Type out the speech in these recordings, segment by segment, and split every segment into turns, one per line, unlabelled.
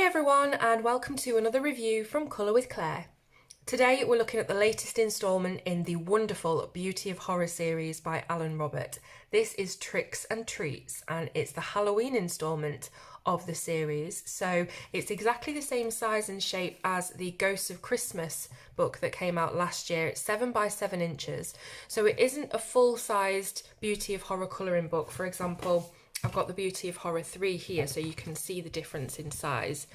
everyone, and welcome to another review from Colour with Claire. Today we're looking at the latest instalment in the wonderful Beauty of Horror series by Alan Robert. This is Tricks and Treats, and it's the Halloween instalment of the series. So it's exactly the same size and shape as the Ghosts of Christmas book that came out last year. It's 7 by 7 inches. So it isn't a full-sized Beauty of Horror colouring book. For example, I've got the Beauty of Horror 3 here, so you can see the difference in size.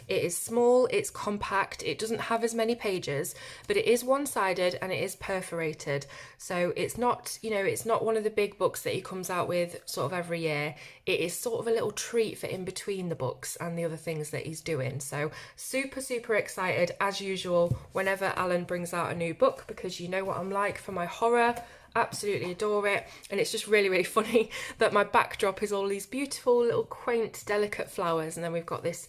It is small, it's compact, it doesn't have as many pages, but it is one-sided and it is perforated. So it's not, it's not one of the big books that he comes out with sort of every year. It is sort of a little treat for in between the books and the other things that he's doing. So super, super excited as usual whenever Alan brings out a new book, because you know what I'm like for my horror. Absolutely adore it, and it's just really, really funny that my backdrop is all these beautiful little quaint delicate flowers, and then we've got this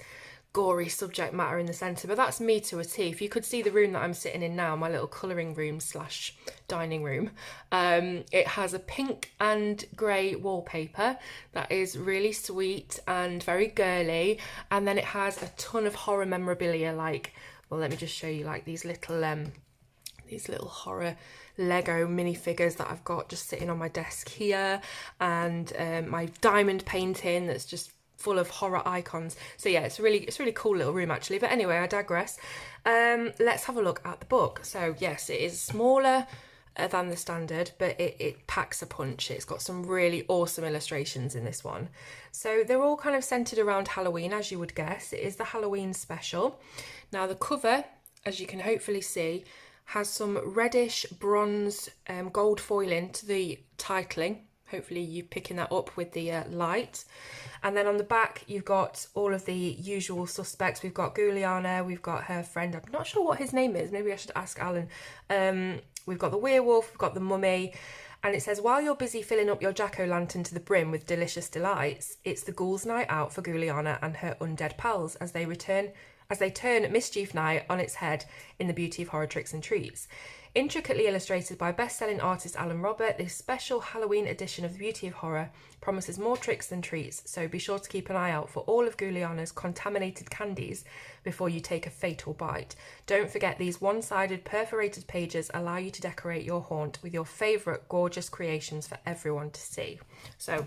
gory subject matter in the centre. But that's me to a T. If you could see the room that I'm sitting in now, my little colouring room slash dining room, it has a pink and grey wallpaper that is really sweet and very girly, and then it has a ton of horror memorabilia, like, well, let me just show you, like these little horror Lego minifigures that I've got just sitting on my desk here, and my diamond painting that's just full of horror icons. So yeah, it's a really cool little room actually. But anyway, I digress. Let's have a look at the book. So yes, it is smaller than the standard, but it packs a punch. It's got some really awesome illustrations in this one. So they're all kind of centered around Halloween, as you would guess. It is the Halloween special. Now the cover, as you can hopefully see, has some reddish bronze gold foiling to the titling. Hopefully you're picking that up with the light. And then on the back, you've got all of the usual suspects. We've got Guliana, we've got her friend, I'm not sure what his name is, maybe I should ask Alan. We've got the werewolf, we've got the mummy, and it says, while you're busy filling up your jack-o'-lantern to the brim with delicious delights, it's the ghouls' night out for Guliana and her undead pals as they turn Mischief Night on its head in the Beauty of Horror Tricks and Treats. Intricately illustrated by best-selling artist Alan Robert, this special Halloween edition of the Beauty of Horror promises more tricks than treats, so be sure to keep an eye out for all of Guliana's contaminated candies before you take a fatal bite. Don't forget, these one-sided perforated pages allow you to decorate your haunt with your favourite gorgeous creations for everyone to see. So,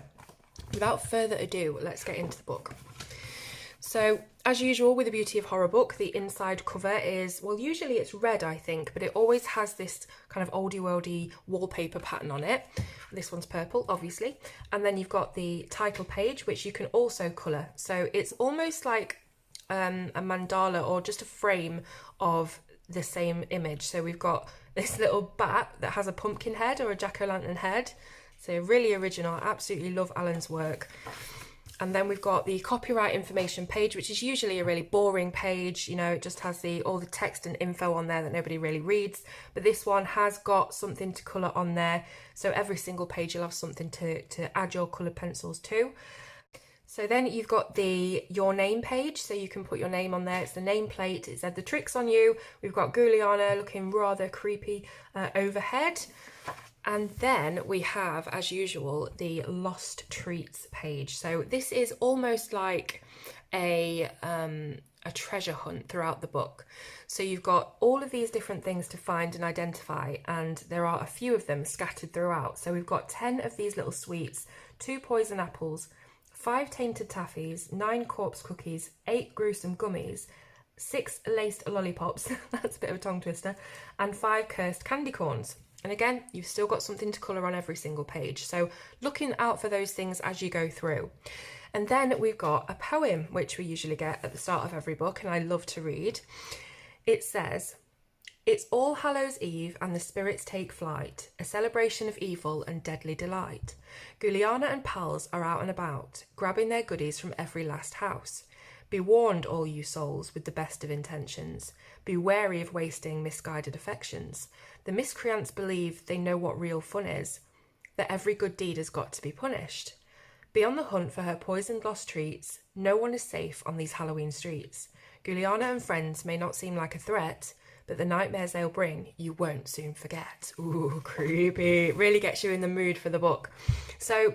without further ado, let's get into the book. So, as usual with a Beauty of Horror book, the inside cover is, well, usually it's red, I think, but it always has this kind of oldie-worldy wallpaper pattern on it. This one's purple, obviously. And then you've got the title page, which you can also colour. So it's almost like a mandala or just a frame of the same image. So we've got this little bat that has a pumpkin head or a jack-o'-lantern head. So really original. I absolutely love Alan's work. And then we've got the copyright information page, which is usually a really boring page. It just has all the text and info on there that nobody really reads. But this one has got something to colour on there. So every single page you'll have something to add your coloured pencils to. So then you've got your name page, so you can put your name on there. It's the nameplate. It said the tricks on you. We've got Guliana looking rather creepy overhead. And then we have, as usual, the Lost Treats page. So this is almost like a treasure hunt throughout the book. So you've got all of these different things to find and identify, and there are a few of them scattered throughout. So we've got 10 of these little sweets, 2 poison apples, 5 tainted taffies, 9 corpse cookies, 8 gruesome gummies, 6 laced lollipops, that's a bit of a tongue twister, and 5 cursed candy corns. And again, you've still got something to colour on every single page. So looking out for those things as you go through. And then we've got a poem, which we usually get at the start of every book, and I love to read. It says, "It's All Hallows Eve and the spirits take flight, a celebration of evil and deadly delight. Guliana and pals are out and about, grabbing their goodies from every last house. Be warned, all you souls with the best of intentions. Be wary of wasting misguided affections. The miscreants believe they know what real fun is, that every good deed has got to be punished. Be on the hunt for her poisoned lost treats. No one is safe on these Halloween streets. Guliana and friends may not seem like a threat, but the nightmares they'll bring you won't soon forget." Ooh, creepy. Really gets you in the mood for the book. So,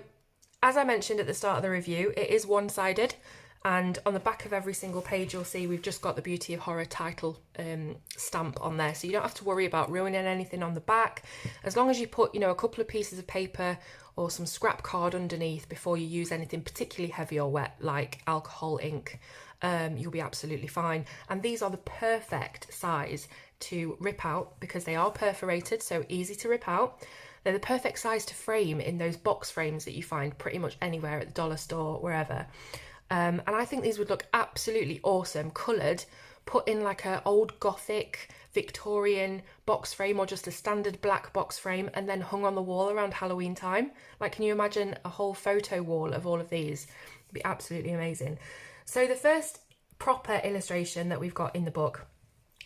as I mentioned at the start of the review, it is one-sided. And on the back of every single page, you'll see we've just got the Beauty of Horror title stamp on there. So you don't have to worry about ruining anything on the back. As long as you put, you know, a couple of pieces of paper or some scrap card underneath before you use anything particularly heavy or wet, like alcohol ink, you'll be absolutely fine. And these are the perfect size to rip out because they are perforated, so easy to rip out. They're the perfect size to frame in those box frames that you find pretty much anywhere at the dollar store, wherever. And I think these would look absolutely awesome, coloured, put in like a old Gothic Victorian box frame or just a standard black box frame and then hung on the wall around Halloween time. Like, can you imagine a whole photo wall of all of these? It'd be absolutely amazing. So the first proper illustration that we've got in the book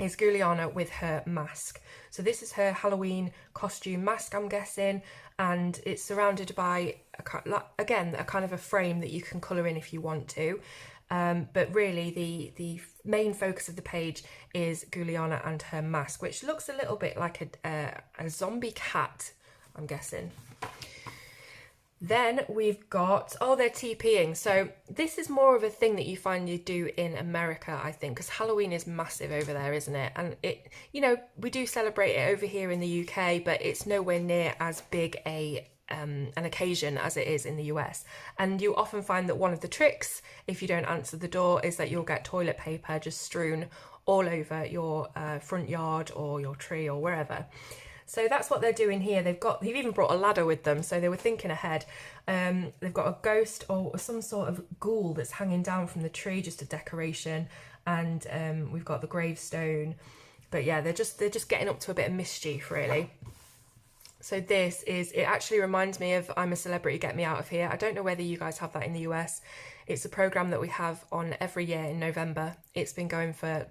is Giuliana with her mask. So this is her Halloween costume mask, I'm guessing, and it's surrounded by, again, a kind of a frame that you can colour in if you want to. But really the main focus of the page is Giuliana and her mask, which looks a little bit like a zombie cat, I'm guessing. Then we've got, oh, they're TPing. So this is more of a thing that you find you do in America, I think, because Halloween is massive over there, isn't it? And it, you know, we do celebrate it over here in the UK, but it's nowhere near as big an occasion as it is in the US. And you often find that one of the tricks, if you don't answer the door, is that you'll get toilet paper just strewn all over your front yard or your tree or wherever. So that's what they're doing here. They've even brought a ladder with them, so they were thinking ahead. They've got a ghost or some sort of ghoul that's hanging down from the tree, just a decoration, and we've got the gravestone. But yeah, they're just getting up to a bit of mischief, really. So it actually reminds me of I'm a Celebrity, Get Me Out of Here. I don't know whether you guys have that in the US. It's a programme that we have on every year in November. It's been going for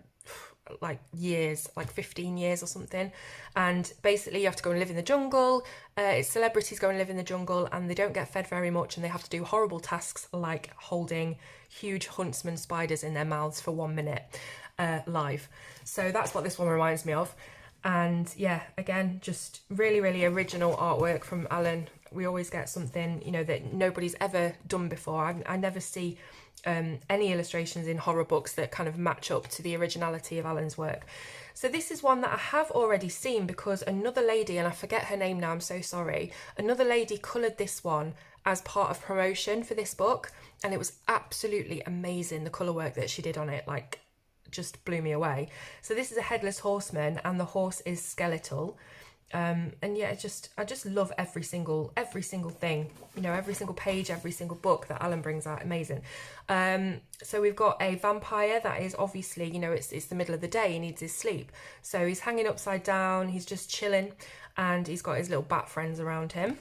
like years, like 15 years or something, and basically you have to go and live in the jungle. It's celebrities go and live in the jungle, and they don't get fed very much, and they have to do horrible tasks like holding huge huntsman spiders in their mouths for 1 minute live. So that's what this one reminds me of. And yeah, again, just really, really original artwork from Alan. We always get something, you know, that nobody's ever done before. I never see any illustrations in horror books that kind of match up to the originality of Alan's work. So this is one that I have already seen because another lady, and I forget her name now, I'm so sorry, another lady coloured this one as part of promotion for this book, and it was absolutely amazing, the colour work that she did on it, like, just blew me away. So this is a Headless Horseman, and the horse is skeletal. And yeah, I just love every single thing, you know, every single page, every single book that Alan brings out. Amazing. So we've got a vampire that is obviously, you know, it's the middle of the day, he needs his sleep, so he's hanging upside down, he's just chilling, and he's got his little bat friends around him.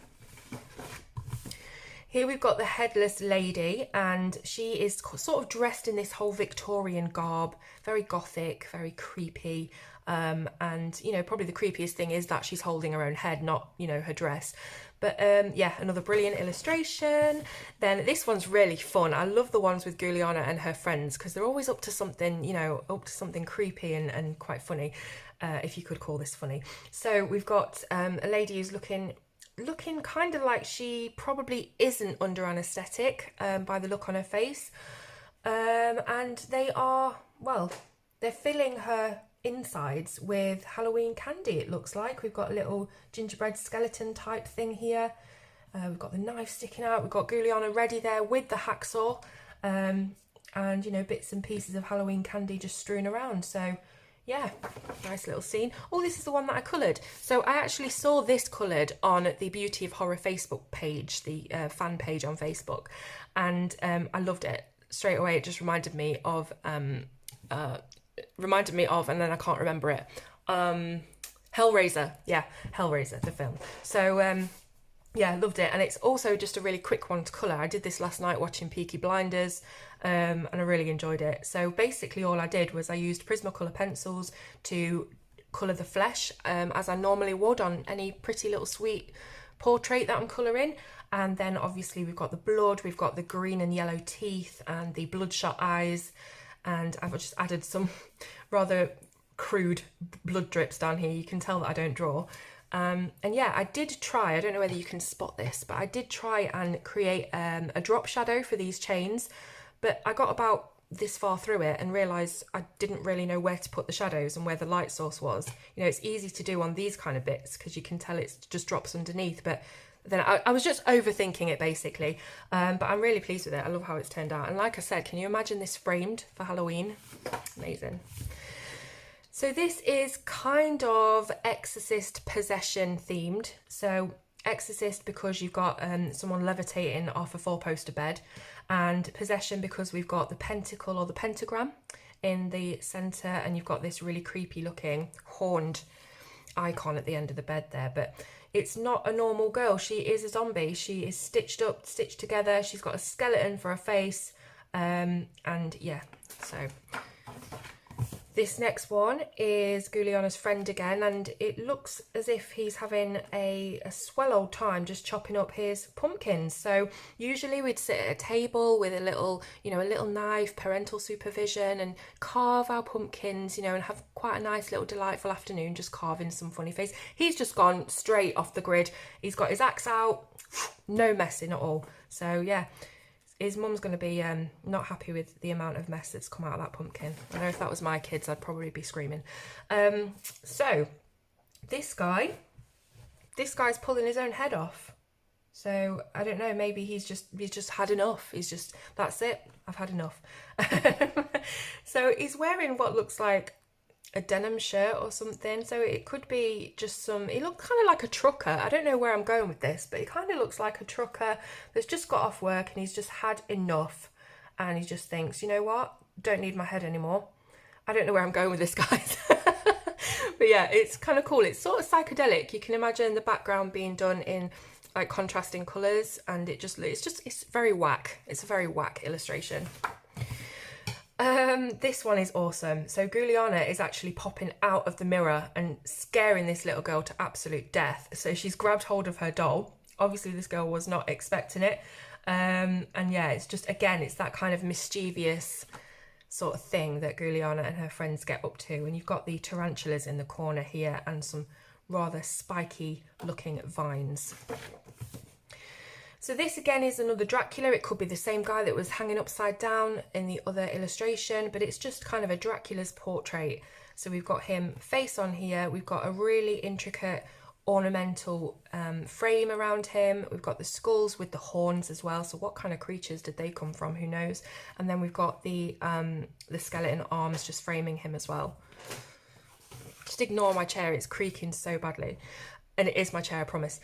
Here we've got the Headless Lady, and she is sort of dressed in this whole Victorian garb, very gothic, very creepy. And, you know, probably the creepiest thing is that she's holding her own head, not, you know, her dress. But yeah, another brilliant illustration. Then this one's really fun. I love the ones with Giuliana and her friends because they're always up to something, you know, up to something creepy and quite funny, if you could call this funny. So we've got a lady who's looking kind of like she probably isn't under anaesthetic by the look on her face. And they're filling her insides with Halloween candy, it looks like. We've got a little gingerbread skeleton type thing here. We've got the knife sticking out. We've got Giuliana ready there with the hacksaw. And, you know, bits and pieces of Halloween candy just strewn around. So yeah, nice little scene. Oh, this is the one that I coloured. So I actually saw this coloured on the Beauty of Horror Facebook page, the fan page on Facebook, and I loved it straight away. It just reminded me of, and then I can't remember it. Hellraiser, yeah, Hellraiser, the film. So yeah, loved it, and it's also just a really quick one to colour. I did this last night watching Peaky Blinders, and I really enjoyed it. So basically all I did was I used Prismacolor pencils to colour the flesh, as I normally would on any pretty little sweet portrait that I'm colouring. And then obviously we've got the blood, we've got the green and yellow teeth and the bloodshot eyes, and I've just added some rather crude blood drips down here. You can tell that I don't draw. And yeah, I did try, I don't know whether you can spot this, but I did try and create a drop shadow for these chains, but I got about this far through it and realised I didn't really know where to put the shadows and where the light source was. You know, it's easy to do on these kind of bits because you can tell it just drops underneath, but then I was just overthinking it basically, but I'm really pleased with it. I love how it's turned out, and like I said, can you imagine this framed for Halloween? Amazing. So this is kind of Exorcist possession themed. So Exorcist because you've got someone levitating off a four-poster bed, and possession because we've got the pentacle or the pentagram in the centre, and you've got this really creepy looking horned icon at the end of the bed there. But it's not a normal girl. She is a zombie. She is stitched up, stitched together. She's got a skeleton for a face, and yeah, so this next one is Guliana's friend again, and it looks as if he's having a swell old time just chopping up his pumpkins. So usually we'd sit at a table with a little, you know, a little knife, parental supervision, and carve our pumpkins, you know, and have quite a nice little delightful afternoon just carving some funny face. He's just gone straight off the grid. He's got his axe out, no messing at all. So yeah. His mum's going to be not happy with the amount of mess that's come out of that pumpkin. I know if that was my kids, I'd probably be screaming. So this guy's pulling his own head off. So I don't know, maybe he's just had enough. He's just, that's it, I've had enough. So he's wearing what looks like a denim shirt or something, so it could be just some, he looks kind of like a trucker. I don't know where I'm going with this, but he kind of looks like a trucker that's just got off work and he's just had enough, and he just thinks, you know what, don't need my head anymore. I don't know where I'm going with this, guys. But yeah, it's kind of cool. It's sort of psychedelic. You can imagine the background being done in like contrasting colours, and it's very whack. It's a very whack illustration. This one is awesome. So Guliana is actually popping out of the mirror and scaring this little girl to absolute death. So she's grabbed hold of her doll. Obviously this girl was not expecting it. And yeah, it's just, again, it's that kind of mischievous sort of thing that Guliana and her friends get up to. And you've got the tarantulas in the corner here and some rather spiky looking vines. So this again is another Dracula. It could be the same guy that was hanging upside down in the other illustration, but it's just kind of a Dracula's portrait. So we've got him face on here. We've got a really intricate ornamental frame around him. We've got the skulls with the horns as well. So what kind of creatures did they come from? Who knows? And then we've got the skeleton arms just framing him as well. Just ignore my chair. It's creaking so badly. And it is my chair, I promise.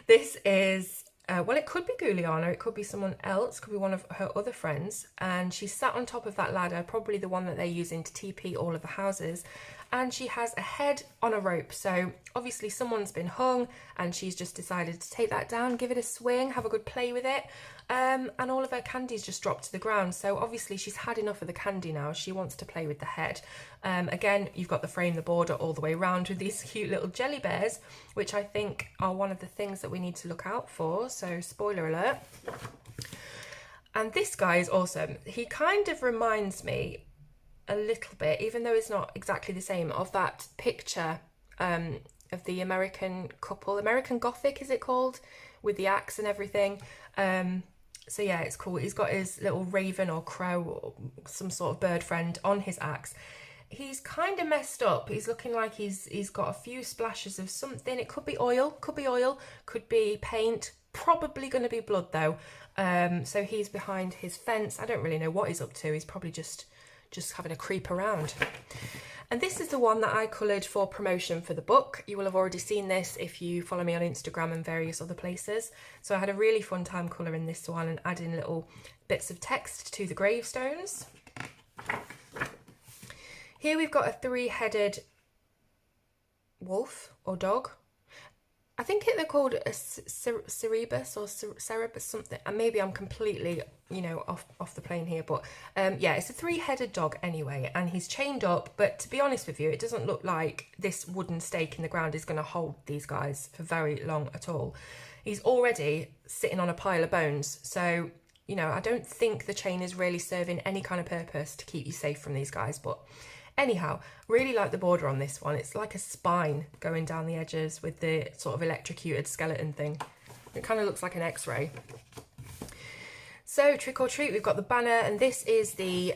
This is, well, it could be Guliana, it could be someone else, could be one of her other friends. And she's sat on top of that ladder, probably the one that they're using to TP all of the houses. And she has a head on a rope. So obviously someone's been hung and she's just decided to take that down, give it a swing, have a good play with it. And all of her candy's just dropped to the ground. So obviously she's had enough of the candy now. She wants to play with the head. Again, you've got the frame, the border all the way around with these cute little jelly bears, which I think are one of the things that we need to look out for. So spoiler alert. And this guy is awesome. He kind of reminds me a little bit, even though it's not exactly the same, of that picture of the American couple, American Gothic is it called, with the axe and everything. So yeah, it's cool. He's got his little raven or crow or some sort of bird friend on his axe. He's kind of messed up. He's looking like he's got a few splashes of something. It could be oil, could be paint, probably going to be blood though. So he's behind his fence. I don't really know what he's up to. He's probably just having a creep around. And this is the one that I coloured for promotion for the book. You will have already seen this if you follow me on Instagram and various other places. So I had a really fun time colouring this one and adding little bits of text to the gravestones. Here we've got a three-headed wolf or dog. I think they're called a cerebus or cerebus something, and maybe I'm completely, you know, off the plane here, but yeah, it's a three-headed dog anyway, and he's chained up, but to be honest with you, it doesn't look like this wooden stake in the ground is going to hold these guys for very long at all. He's already sitting on a pile of bones, so, you know, I don't think the chain is really serving any kind of purpose to keep you safe from these guys, but anyhow, really like the border on this one. It's like a spine going down the edges with the sort of electrocuted skeleton thing. It kind of looks like an X-ray. So So trick or treat, we've got the banner, and this is the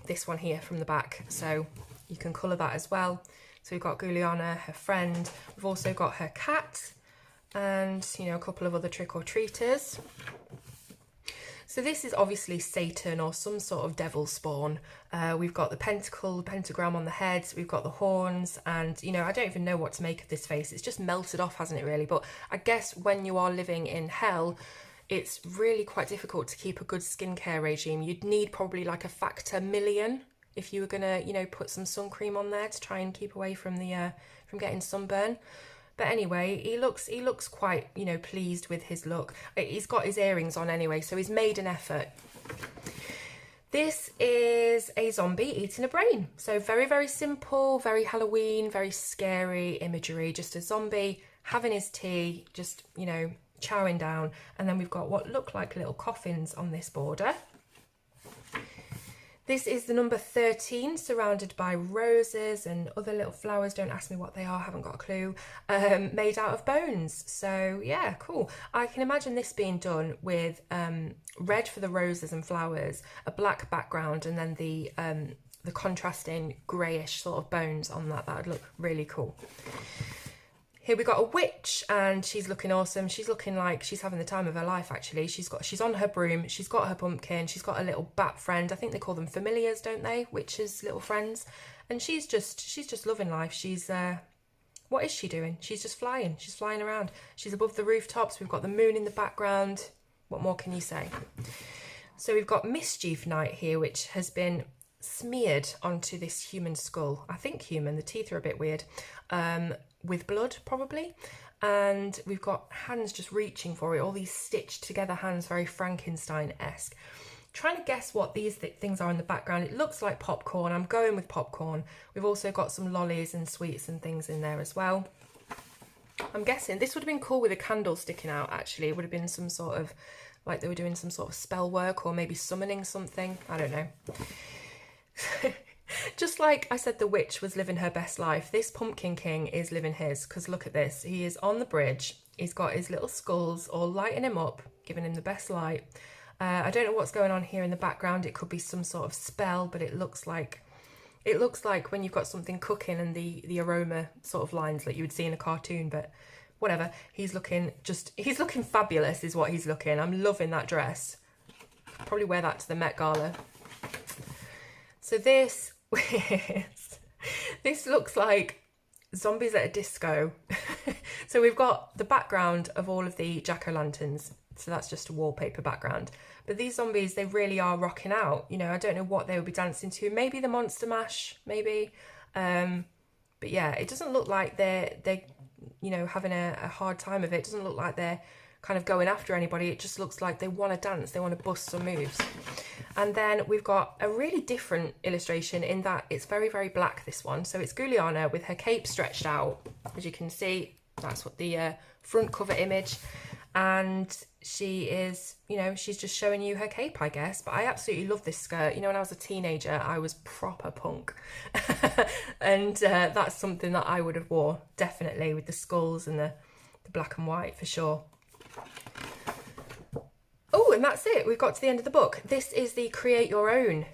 this one here from the back, so you can colour that as well. So we've got Juliana, her friend, we've also got her cat, and you know, a couple of other trick or treaters. So this is obviously Satan or some sort of devil spawn. We've got the pentacle, the pentagram on the head, we've got the horns, and you know, I don't even know what to make of this face. It's just melted off, hasn't it really? But I guess when you are living in hell, it's really quite difficult to keep a good skincare regime. You'd need probably like a factor million if you were gonna, you know, put some sun cream on there to try and keep away from the from getting sunburn. But anyway, he looks quite, you know, pleased with his look. He's got his earrings on anyway, so he's made an effort. This is a zombie eating a brain. So very, very simple, very Halloween, very scary imagery. Just a zombie having his tea, just, you know, chowing down. And then we've got what look like little coffins on this border. This is the number 13, surrounded by roses and other little flowers. Don't ask me what they are, haven't got a clue. Made out of bones. So yeah, cool. I can imagine this being done with red for the roses and flowers, a black background, and then the contrasting greyish sort of bones on that. That would look really cool. Here we got a witch, and she's looking awesome. She's looking like she's having the time of her life, actually. She's on her broom, she's got her pumpkin, she's got a little bat friend. I think they call them familiars, don't they? Witches' little friends. And she's just loving life. She's what is she doing? She's just flying. She's flying around. She's above the rooftops. We've got the moon in the background. What more can you say? So we've got Mischief Night here, which has been smeared onto this human skull. I think human, the teeth are a bit weird. With blood probably, and we've got hands just reaching for it, all these stitched together hands, very Frankenstein-esque. Trying to guess what these things are in the background. It looks like popcorn. I'm going with popcorn. We've also got some lollies and sweets and things in there as well. I'm guessing this would have been cool with a candle sticking out, actually. It would have been some sort of, like they were doing some sort of spell work or maybe summoning something. I don't know. Just like I said the witch was living her best life, this Pumpkin King is living his, because look at this. He is on the bridge. He's got his little skulls all lighting him up, giving him the best light. I don't know what's going on here in the background. It could be some sort of spell, but it looks like when you've got something cooking and the aroma sort of lines like you would see in a cartoon, but whatever. He's looking fabulous is what he's looking. I'm loving that dress. Probably wear that to the Met Gala. So this looks like zombies at a disco. So we've got the background of all of the jack-o'-lanterns. So that's just a wallpaper background. But these zombies, they really are rocking out. You know, I don't know what they would be dancing to. Maybe the Monster Mash, maybe. But yeah, it doesn't look like they're you know, having a hard time of it. It doesn't look like they're kind of going after anybody. It just looks like they want to dance. They want to bust some moves. And then we've got a really different illustration in that it's very, very black, this one. So it's Juliana with her cape stretched out. As you can see, that's what the front cover image. And she is, you know, she's just showing you her cape, I guess. But I absolutely love this skirt. You know, when I was a teenager, I was proper punk. And that's something that I would have wore, definitely, with the skulls and the black and white for sure. Oh, and that's it. We've got to the end of the book. This is the Create Your Own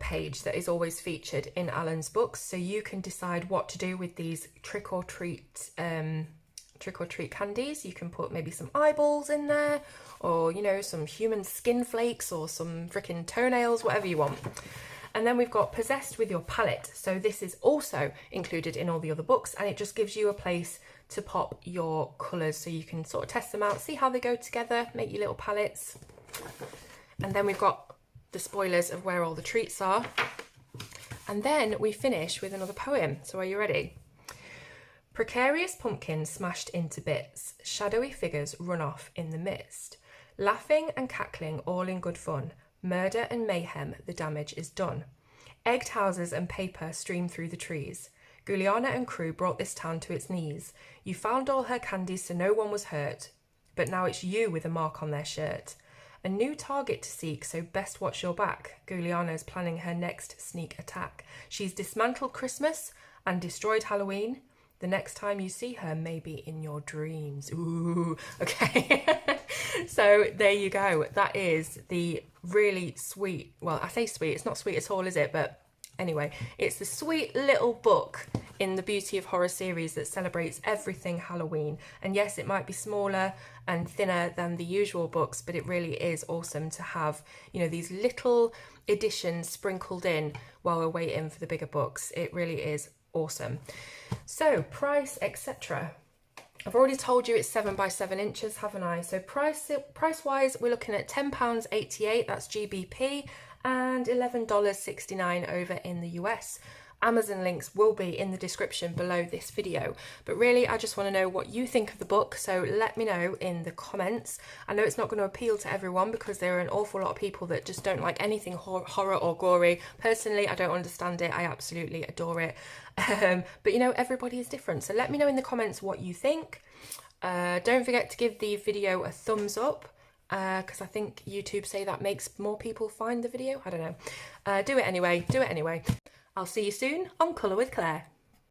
page that is always featured in Alan's books. So you can decide what to do with these trick or treat candies. You can put maybe some eyeballs in there, or, you know, some human skin flakes or some freaking toenails, whatever you want. And then we've got Possessed with Your Palette. So this is also included in all the other books, and it just gives you a place to pop your colours so you can sort of test them out, see how they go together, make your little palettes. And then we've got the spoilers of where all the treats are. And then we finish with another poem. So are you ready? Precarious pumpkins smashed into bits, shadowy figures run off in the mist. Laughing and cackling all in good fun, murder and mayhem, the damage is done. Egged houses and paper stream through the trees. Juliana and crew brought this town to its knees. You found all her candies so no one was hurt, but now it's you with a mark on their shirt. A new target to seek, so best watch your back. Juliana is planning her next sneak attack. She's dismantled Christmas and destroyed Halloween. The next time you see her may be in your dreams. Ooh, okay. So there you go. That is the really sweet, well, I say sweet, it's not sweet at all, is it? But anyway, it's the sweet little book in the Beauty of Horror series that celebrates everything Halloween. And yes, it might be smaller and thinner than the usual books, but it really is awesome to have, you know, these little editions sprinkled in while we're waiting for the bigger books. It really is awesome. So price, etc. I've already told you it's 7 by 7 inches, haven't I? So price wise, we're looking at £10.88, that's GBP, and $11.69 over in the US. Amazon links will be in the description below this video. But really, I just want to know what you think of the book, so let me know in the comments. I know it's not going to appeal to everyone because there are an awful lot of people that just don't like anything horror or gory. Personally, I don't understand it. I absolutely adore it. But you know, everybody is different. So let me know in the comments what you think. Don't forget to give the video a thumbs up, because I think YouTube say that makes more people find the video. I don't know. Do it anyway. I'll see you soon on Colour with Claire.